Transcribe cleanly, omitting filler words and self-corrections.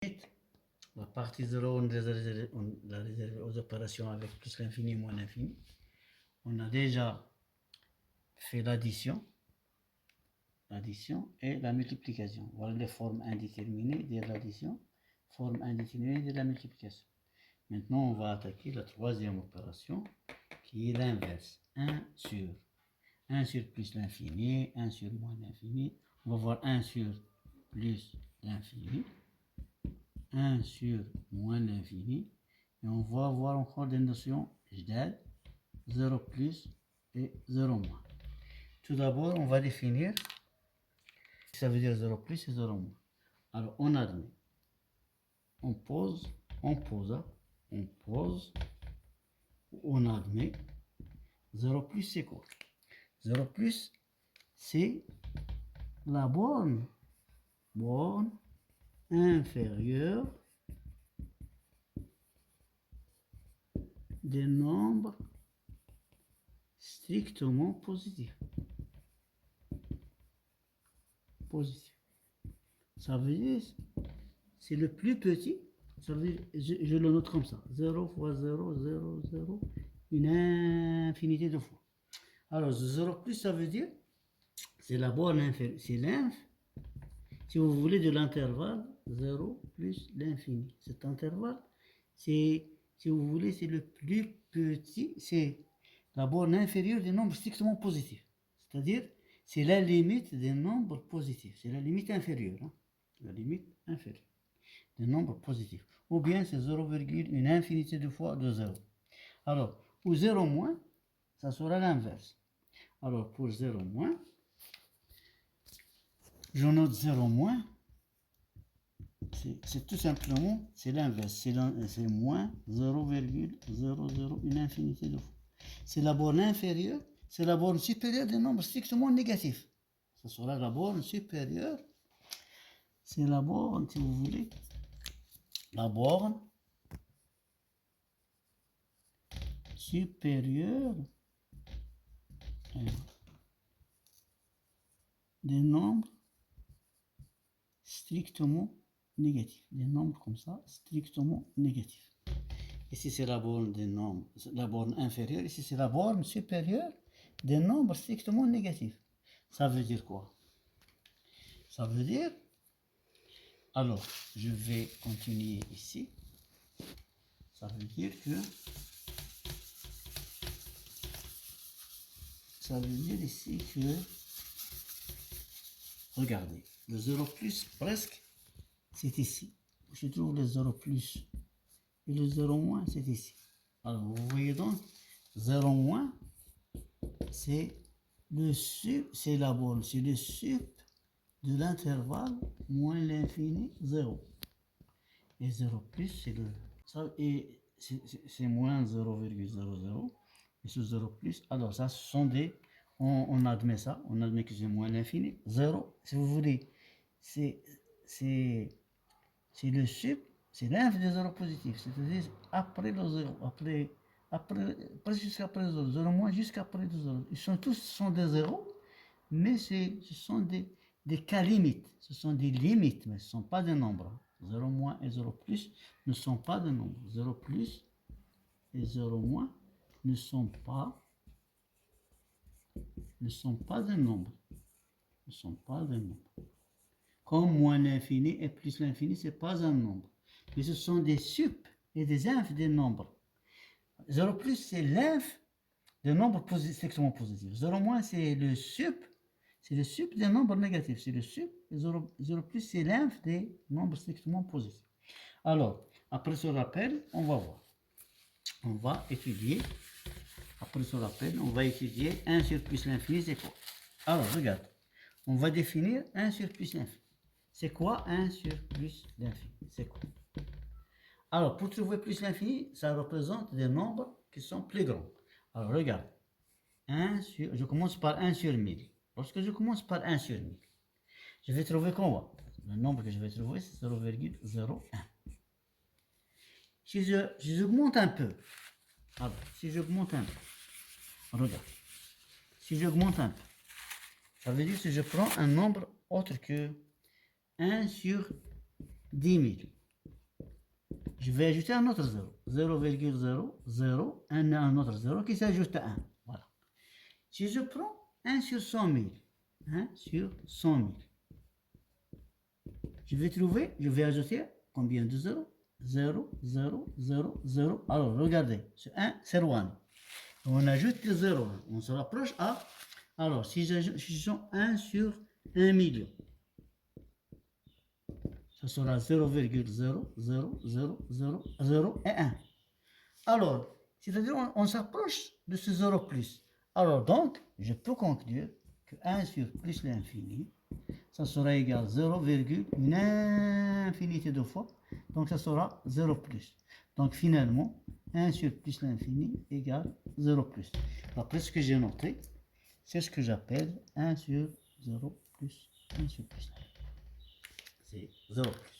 La partie 0, on l'a réservée aux opérations avec plus l'infini et moins l'infini. On a déjà fait l'addition et la multiplication. Voilà les formes indéterminées de l'addition, forme indéterminée de la multiplication. Maintenant, on va attaquer la troisième opération qui est l'inverse. 1 sur plus l'infini, 1 sur moins l'infini. On va voir 1 sur plus l'infini, 1 sur moins l'infini. Et on va voir encore des notions jdad, 0 plus et 0 moins. Tout d'abord, on va définir ce que ça veut dire 0 plus et 0 moins. Alors, on admet, on admet, 0 plus c'est quoi? 0 plus c'est la borne inférieure des nombres strictement positifs. Ça veut dire, c'est le plus petit, ça veut dire, je le note comme ça, 0 fois 0, 0, 0, une infinité de fois. Alors, 0 plus, ça veut dire, c'est la borne inférieure, c'est l'inf, si vous voulez, de l'intervalle 0 plus l'infini. Cet intervalle, c'est, si vous voulez, c'est le plus petit, c'est la borne inférieure des nombres strictement positifs. C'est-à-dire, c'est la limite des nombres positifs. C'est la limite inférieure. Hein? La limite inférieure des nombres positifs. Ou bien c'est 0, une infinité de fois de 0. Alors, pour 0 moins, ça sera l'inverse. Alors, pour 0 moins, je note 0 moins. C'est tout simplement, c'est l'inverse. C'est moins 0,00, une infinité de fois. C'est la borne inférieure, c'est la borne supérieure des nombres strictement négatifs. Ce sera la borne supérieure. C'est la borne, si vous voulez, la borne supérieure des nombres strictement négatifs. Des nombres comme ça, strictement négatifs. Ici, c'est la borne des nombres, la borne inférieure. Ici, c'est la borne supérieure des nombres strictement négatifs. Ça veut dire quoi? Ça veut dire, alors, je vais continuer ici. Ça veut dire que, ça veut dire ici que, regardez, le 0 plus, presque, c'est ici. Je trouve le 0 plus et le 0 moins, c'est ici. Alors, vous voyez donc, 0 moins, c'est le sup, c'est la borne, c'est le sup de l'intervalle moins l'infini 0. Et 0 plus, c'est le... Ça, et c'est moins 0,00. Et ce 0 plus, alors ça, ce sont des... On admet ça, on admet que c'est moins l'infini. 0, si vous voulez, c'est le sup, c'est l'inf de 0 positif. C'est-à-dire après le 0, presque jusqu'après le 0, 0 moins jusqu'après le 0. Ils sont tous des 0, mais ce sont des cas limites. Ce sont des limites, mais ce ne sont pas des nombres. 0 moins et 0 plus ne sont pas des nombres. 0 plus et 0 moins ne sont pas des nombres. Ne sont pas des nombres. Comme moins l'infini et plus l'infini, ce n'est pas un nombre. Mais ce sont des sup et des infs des nombres. 0 plus, c'est l'inf des nombres strictement positifs. 0 moins, c'est le sup des nombres négatifs. C'est le sup. 0 plus, c'est l'inf des nombres strictement positifs. Alors, après ce rappel, on va voir. On va étudier. Après ce rappel, on va étudier 1 sur plus l'infini, c'est quoi? Alors, regarde. On va définir 1 sur plus l'infini. C'est quoi 1 sur plus l'infini? C'est quoi? Alors, pour trouver plus l'infini, ça représente des nombres qui sont plus grands. Alors, regarde. Je commence par 1 sur 1000. Lorsque je commence par 1 sur 1000, je vais trouver quoi? Le nombre que je vais trouver, c'est 0,01. Si j'augmente un peu, alors, si j'augmente un peu, regarde. Si j'augmente un peu, ça veut dire que je prends un nombre autre que 1 sur 10 000. je vais ajouter un autre 0. 0,00, un autre 0 qui s'ajoute à 1. Voilà. Si je prends 1 sur 100 000, 1 sur 100 000, je vais ajouter combien de 0? 0, 0, 0, 0. Alors, regardez, ce 1, c'est 1. On ajoute le 0, on se rapproche à... Alors, si je 1 sur 1 million, ça sera 0,00000 et 1. Alors, c'est-à-dire on s'approche de ce 0 plus. Alors donc, je peux conclure que 1 sur plus l'infini, ça sera égal à 0, une infinité de fois. Donc ça sera 0 plus. Donc finalement, 1 sur plus l'infini égale 0 plus. Après ce que j'ai noté, c'est ce que j'appelle 1 sur 0 plus 1 sur plus. C'est 0 plus.